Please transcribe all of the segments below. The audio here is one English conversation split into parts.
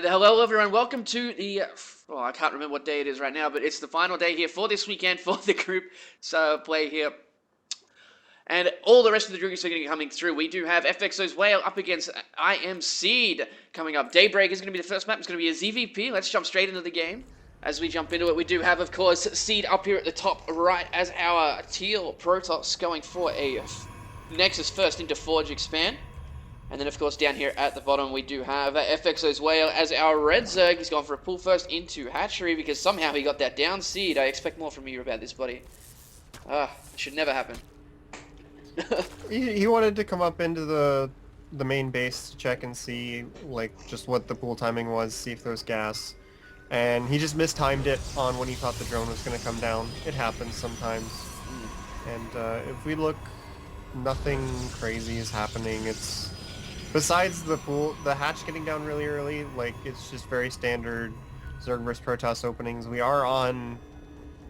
Hello everyone, welcome to the, I can't remember what day it is right now, but it's the final day here for this weekend for the group play here. And all the rest of the groups are going to be coming through. We do have FXOWhale up against IMseed coming up. Daybreak is going to be the first map. It's going to be a ZVP. Let's jump straight into the game. As we jump into it, we do have, of course, Seed up here at the top right as our teal Protoss going for a Nexus first into Forge Expand. And then, of course, down here at the bottom, we do have FXOWhale as our red Zerg. He's gone for a pull first into Hatchery because somehow he got that down Seed. I expect more from you about this, buddy. It should never happen. He wanted to come up into the main base to check and see, like, just what the pool timing was, see if there was gas. And he just mistimed it on when he thought the drone was going to come down. It happens sometimes. And if we look, nothing crazy is happening. It's... Besides the hatch getting down really early, like, it's just very standard Zerg vs Protoss openings. We are on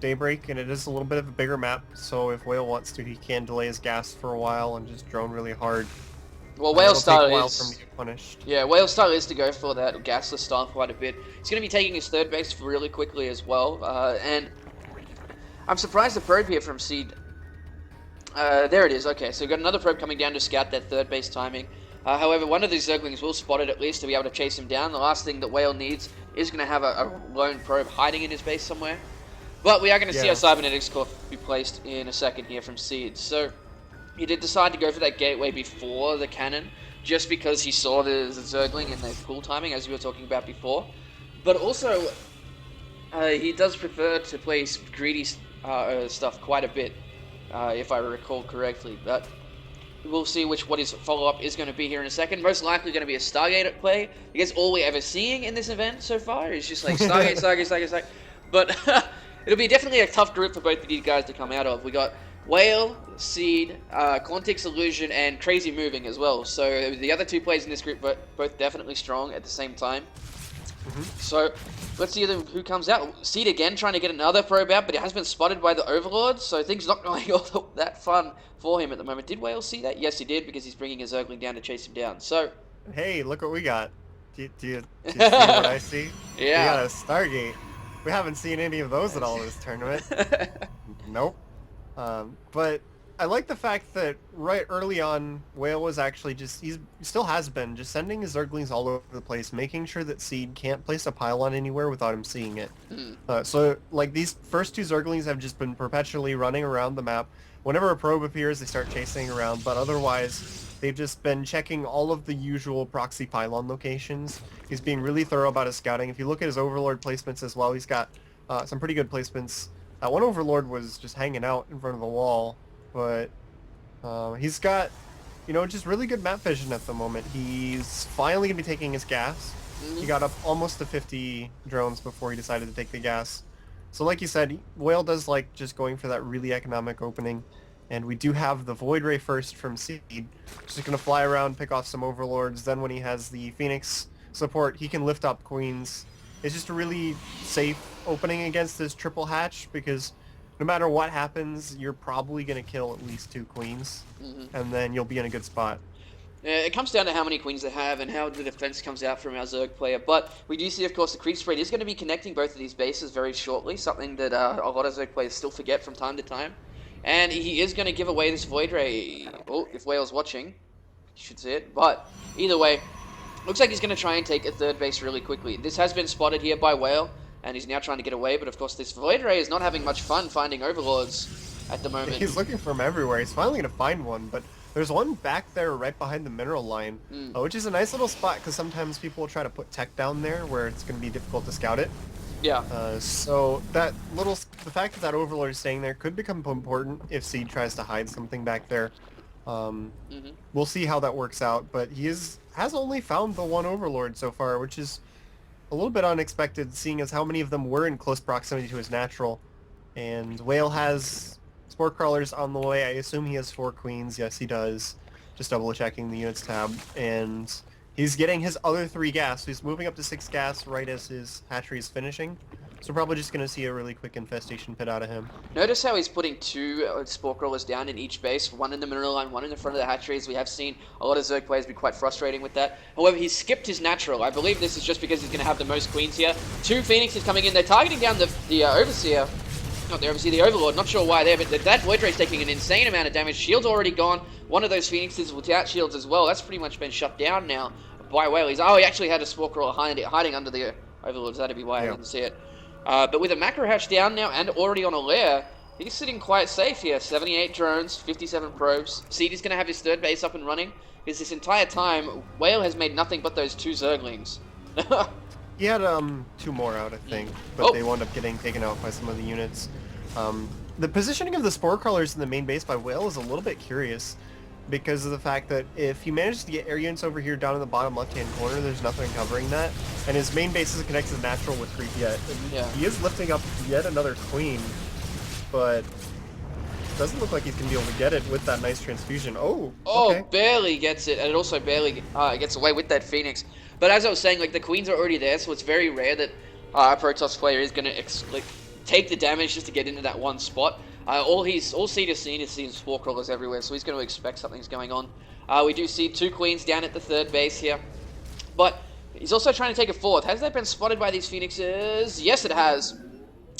Daybreak, and it is a little bit of a bigger map, so if Whale wants to, he can delay his gas for a while and just drone really hard. Well, Whale's style take a while is... for him to get punished. Yeah, Whale's style is to go for that gasless style quite a bit. He's going to be taking his third base really quickly as well, and I'm surprised the probe here from Seed... there it is, okay, so we've got another probe coming down to scout that third base timing. However, one of these Zerglings will spot it at least to be able to chase him down. The last thing that Whale needs is going to have a lone probe hiding in his base somewhere. But we are going to see our cybernetics core be placed in a second here from Seed. So he did decide to go for that gateway before the cannon, just because he saw the Zergling and the pull timing, as we were talking about before. But also, he does prefer to play greedy stuff quite a bit, if I recall correctly. But we'll see what his follow-up is going to be here in a second. Most likely going to be a Stargate at play, because all we're ever seeing in this event so far is just like Stargate, Stargate, Stargate, Stargate. But it'll be definitely a tough group for both of these guys to come out of. We got Whale, Seed, Quantix Illusion, and Crazy Moving as well. So the other two players in this group both definitely strong at the same time. So let's see who comes out. Seed again trying to get another probe out, but it has been spotted by the Overlord, so things not going all that fun for him at the moment. Did Whale see that? Yes, he did, because he's bringing a Zergling down to chase him down. So, hey, look what we got. Do you see what I see? Yeah. We got a Stargate. We haven't seen any of those at all this tournament. Nope. But I like the fact that right early on, Whale was actually he still has been just sending his Zerglings all over the place, making sure that Seed can't place a pylon anywhere without him seeing it. So, like, these first two Zerglings have just been perpetually running around the map. Whenever a probe appears, they start chasing around, but otherwise, they've just been checking all of the usual proxy pylon locations. He's being really thorough about his scouting. If you look at his Overlord placements as well, he's got some pretty good placements. One Overlord was just hanging out in front of the wall, but he's got, just really good map vision at the moment. He's finally going to be taking his gas. He got up almost to 50 drones before he decided to take the gas. So like you said, Whale does like just going for that really economic opening. And we do have the Void Ray first from Seed. Just going to fly around, pick off some Overlords. Then when he has the Phoenix support, he can lift up Queens. It's just a really safe opening against this triple hatch, because no matter what happens, you're probably going to kill at least 2 Queens. And then you'll be in a good spot. It comes down to how many Queens they have and how the defense comes out from our Zerg player. But we do see, of course, the creep spread is going to be connecting both of these bases very shortly, something that a lot of Zerg players still forget from time to time. And he is going to give away this Void Ray. Oh, if Whale's watching, you should see it. But either way, looks like he's going to try and take a third base really quickly. This has been spotted here by Whale, and he's now trying to get away. But of course, this Void Ray is not having much fun finding Overlords at the moment. He's looking for them everywhere. He's finally going to find one, but there's one back there right behind the mineral line, which is a nice little spot, because sometimes people will try to put tech down there where it's going to be difficult to scout it. Yeah. So the fact that Overlord is staying there could become important if Seed tries to hide something back there. We'll see how that works out, but he has only found the one Overlord so far, which is a little bit unexpected, seeing as how many of them were in close proximity to his natural. And Whale has Spore Crawlers on the way. I assume he has 4 Queens. Yes, he does. Just double checking the units tab. And he's getting his other 3 gas. So he's moving up to 6 gas right as his hatchery is finishing. So we're probably just going to see a really quick infestation pit out of him. Notice how he's putting two spore crawlers down in each base, one in the middle line, one in the front of the hatcheries. We have seen a lot of Zerg players be quite frustrating with that. However, he's skipped his natural. I believe this is just because he's going to have the most queens here. Two Phoenixes coming in. They're targeting down the Overseer. Not the Overseer, the Overlord. Not sure why there, but that Void Ray's taking an insane amount of damage. Shield's already gone. One of those Phoenixes without shields as well. That's pretty much been shut down now by Whale. He actually had a spore crawler hiding under the Overlords. That'd be why I didn't see it. But with a macro hatch down now and already on a lair, he's sitting quite safe here. 78 drones, 57 probes. Seed is going to have his third base up and running, because this entire time, Whale has made nothing but those two Zerglings. He had two more out, I think, but they wound up getting taken out by some of the units. The positioning of the spore crawlers in the main base by Whale is a little bit curious, because of the fact that if he manages to get air units over here down in the bottom left-hand corner, there's nothing covering that, and his main base isn't connected to natural with creep yet. And he is lifting up yet another queen, but doesn't look like he's going to be able to get it with that nice transfusion. Okay. Barely gets it, and it also barely gets away with that Phoenix. But as I was saying, like, the queens are already there, so it's very rare that a Protoss player is going to take the damage just to get into that one spot. All Seed has seen is seeing spore crawlers everywhere, so he's going to expect something's going on. We do see two queens down at the third base here, but he's also trying to take a fourth. Has that been spotted by these Phoenixes? Yes, it has.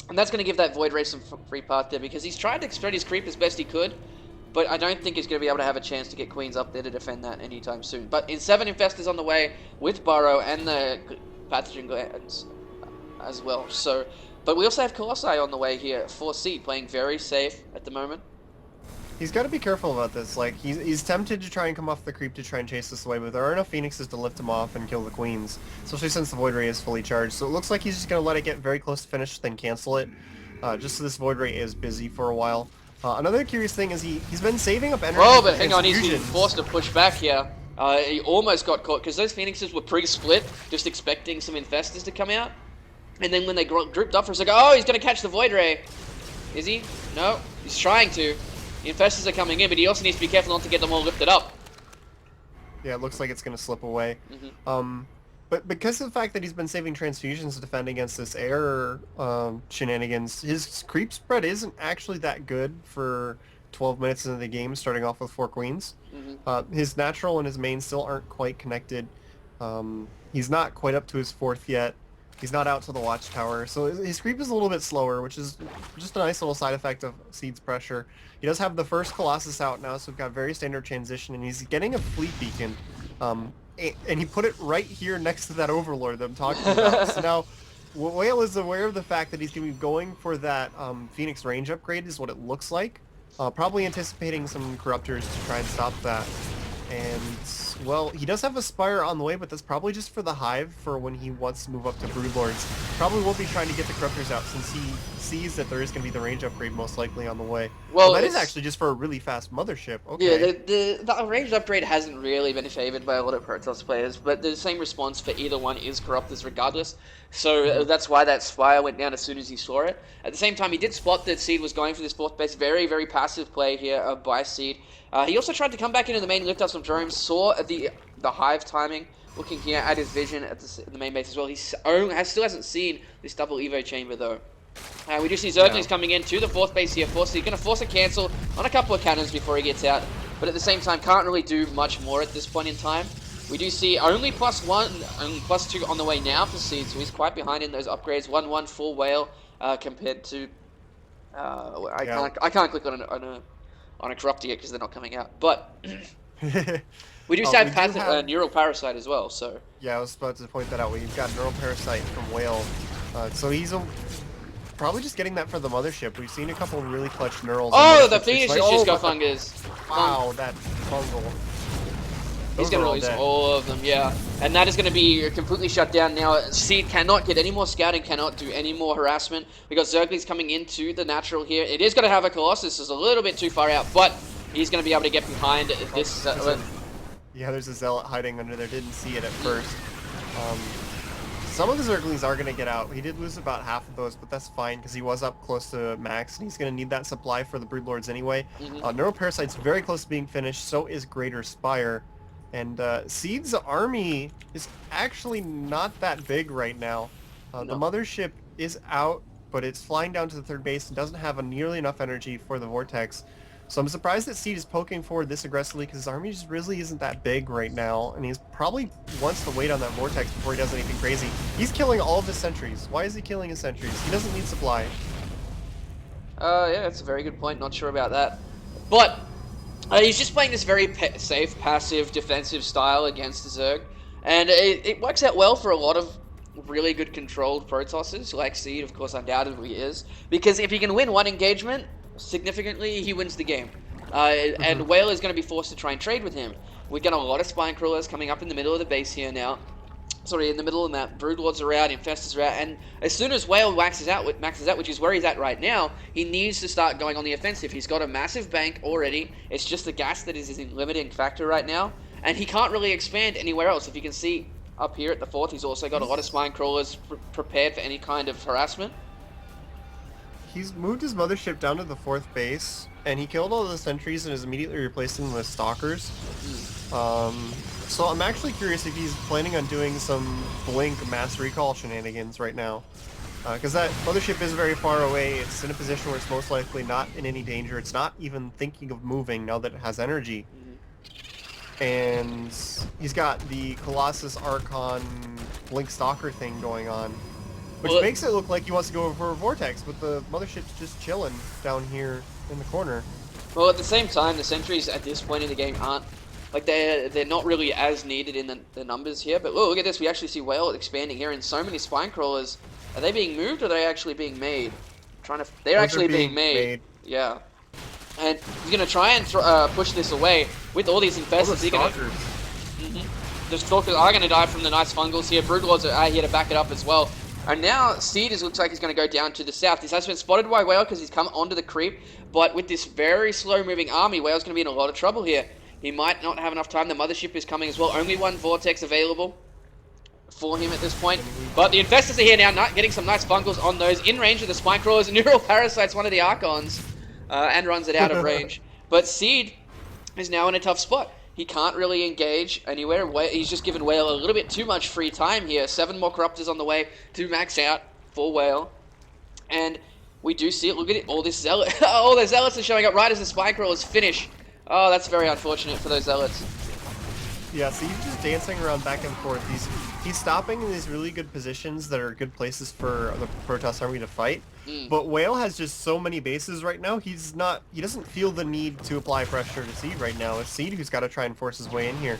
And that's going to give that Void Ray some free path there, because he's tried to spread his creep as best he could, but I don't think he's going to be able to have a chance to get queens up there to defend that anytime soon. But in 7 Infestors on the way with Burrow and the Pathogen Glands as well. So, but we also have Colossi on the way here for Seed, playing very safe at the moment. He's got to be careful about this. Like, he's tempted to try and come off the creep to try and chase this away, but there are enough Phoenixes to lift him off and kill the queens, especially since the Void Ray is fully charged. So it looks like he's just going to let it get very close to finish, then cancel it, just so this Void Ray is busy for a while. Another curious thing is he's been saving up energy. Oh, but hang on, he's being forced to push back here. He almost got caught, because those Phoenixes were pre-split, just expecting some Infestors to come out. And then when they grouped up for a second, he's going to catch the Void Ray. Is he? No, he's trying to. The Infestors are coming in, but he also needs to be careful not to get them all lifted up. Yeah, it looks like it's going to slip away. But because of the fact that he's been saving transfusions to defend against this air shenanigans, his creep spread isn't actually that good for 12 minutes into the game, starting off with 4 queens. His natural and his main still aren't quite connected. He's not quite up to his 4th yet. He's not out to the watchtower, so his creep is a little bit slower, which is just a nice little side effect of Seed's pressure. He does have the first Colossus out now, so we've got very standard transition, and he's getting a fleet beacon. And he put it right here next to that Overlord that I'm talking about. So now, Whale is aware of the fact that he's going to be going for that Phoenix range upgrade, is what it looks like. Probably anticipating some Corruptors to try and stop that. And, well, he does have a Spire on the way, but that's probably just for the Hive for when he wants to move up to Broodlords. Probably will be trying to get the Corruptors out, since he sees that there is going to be the range upgrade most likely on the way. Well, that is actually just for a really fast mothership. Okay. Yeah, the range upgrade hasn't really been favored by a lot of Protoss players, but the same response for either one is Corruptors regardless. So that's why that Spire went down as soon as he saw it. At the same time, he did spot that Seed was going for this 4th base. Very, very passive play here by Seed. He also tried to come back into the main, lift up some drones, saw the Hive timing, looking here at his vision at the main base as well. He still hasn't seen this double Evo chamber though. We do see Zerglings coming in to the 4th base here. He's going to force a cancel on a couple of cannons before he gets out, but at the same time can't really do much more at this point in time. We do see only +1 and +2 on the way now for Seed, so he's quite behind in those upgrades. 1-1 full Whale compared to... I can't click on a Corruptor yet because they're not coming out, but... We do have Neural Parasite as well, so... Yeah, I was about to point that out. We've got Neural Parasite from Whale, so he's probably just getting that for the mothership. We've seen a couple of really clutch Neurals. Oh, the Phoenix just got fungus. Wow, that fungal. He's going to release all of them, yeah. And that is going to be completely shut down now. Seed cannot get any more scouting, cannot do any more harassment. We got Zerglings coming into the natural here. It is going to have a Colossus. It's a little bit too far out, but he's going to be able to get behind this... Yeah, there's a Zealot hiding under there. Didn't see it at first. Some of the Zerglings are going to get out. He did lose about half of those, but that's fine because he was up close to max, and he's going to need that supply for the Broodlords anyway. Neural Parasite's very close to being finished. So is Greater Spire. And Seed's army is actually not that big right now. The mothership is out, but it's flying down to the third base and doesn't have nearly enough energy for the Vortex. So I'm surprised that Seed is poking forward this aggressively because his army just really isn't that big right now, and he's probably wants to wait on that Vortex before he does anything crazy. He's killing all of his sentries. Why is he killing his sentries? He doesn't need supply. Yeah, that's a very good point. Not sure about that. But he's just playing this very safe, passive, defensive style against Zerg. And it works out well for a lot of really good controlled Protosses, like Seed, of course, undoubtedly is. Because if he can win one engagement, significantly, he wins the game. And Whale is going to be forced to try and trade with him. We've got a lot of Spine Crawlers coming up in the middle of the base here now. Sorry, in the middle of the map. Broodlords are out, Infestors are out, and as soon as Whale maxes out, which is where he's at right now, he needs to start going on the offensive. He's got a massive bank already. It's just the gas that is his limiting factor right now, and he can't really expand anywhere else. If you can see up here at the fourth, he's also got a lot of Spine Crawlers prepared for any kind of harassment. He's moved his mothership down to the fourth base, and he killed all the sentries and is immediately replacing them with stalkers. So I'm actually curious if he's planning on doing some Blink mass recall shenanigans right now. Because that mothership is very far away, it's in a position where it's most likely not in any danger, it's not even thinking of moving now that it has energy. And he's got the Colossus Archon Blink Stalker thing going on. Which makes it look like he wants to go for a Vortex, but the mothership's just chilling down here in the corner. Well, at the same time, the sentries at this point in the game aren't, like, they're not really as needed in the numbers here. But look at this, we actually see Whale expanding here, and so many Spine Crawlers. Are they being moved, or are they actually being made? They're actually being made. Yeah. And he's going to try and push this away with all these Infestors. The Stalkers are going to die from the nice fungals here. Broodlords are here to back it up as well. And now Seed looks like he's going to go down to the south. This has been spotted by Whale because he's come onto the creep. But with this very slow-moving army, Whale's going to be in a lot of trouble here. He might not have enough time. The mothership is coming as well. Only one Vortex available for him at this point. But the Infestors are here now, getting some nice fungals on those. In range of the Spine Crawlers. Neural Parasite's one of the Archons. And runs it out of range. But Seed is now in a tough spot. He can't really engage anywhere. He's just given Whale a little bit too much free time here. 7 more Corruptors on the way to max out for Whale. And we do see it. Look at it. All this Zealot. All the Zealots are showing up right as the Spine Crawlers finish. Oh, that's very unfortunate for those Zealots. Yeah, so he's just dancing around back and forth. He's stopping in these really good positions that are good places for the Protoss army to fight. But Whale has just so many bases right now. He doesn't feel the need to apply pressure to Seed right now. It's Seed who's got to try and force his way in here.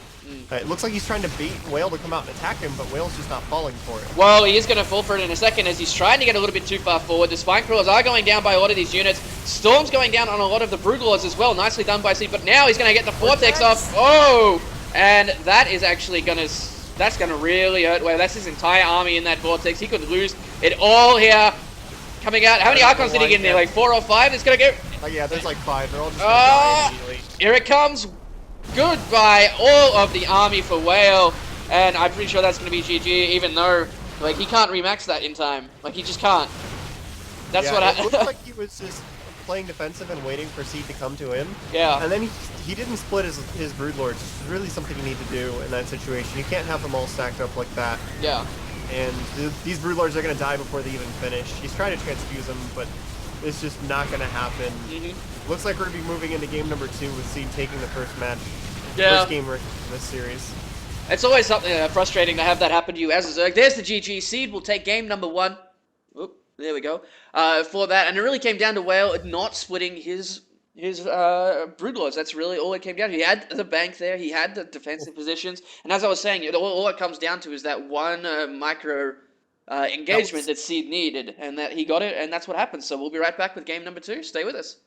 It looks like he's trying to bait Whale to come out and attack him, but Whale's just not falling for it. Well, he is going to fall for it in a second as he's trying to get a little bit too far forward. The Spine Crawlers are going down by a lot of these units. Storm's going down on a lot of the Broodlords as well. Nicely done by Seed, but now he's going to get the Vortex off. Oh! And that is actually going to... That's going to really hurt Whale. That's his entire army in that Vortex. He could lose it all here. Coming out. How many Archons did he get in there? Like 4 or 5? It's going to go... Yeah, there's like 5. They're all just going to die immediately. Here it comes. Goodbye, all of the army for Whale. And I'm pretty sure that's going to be GG, even though, like, he can't remax that in time. Like, he just can't. That's what it looks like he was just playing defensive and waiting for Seed to come to him. Yeah. And then he didn't split his Broodlords. It's really something you need to do in that situation. You can't have them all stacked up like that. Yeah. And these Broodlords are going to die before they even finish. He's trying to transfuse them, but it's just not going to happen. Looks like we're going to be moving into game number 2 with Seed taking the first match. Yeah. First game in this series. It's always something frustrating to have that happen to you as a Zerg. There's the GG. Seed will take game number 1. Oop, there we go. For that. And it really came down to Whale not splitting his Broodlords. That's really all it came down to. He had the bank there, he had the defensive positions, and as I was saying, all it comes down to is that one micro engagement that Seed needed, and that he got it, and that's what happened. So we'll be right back with game number 2. Stay with us.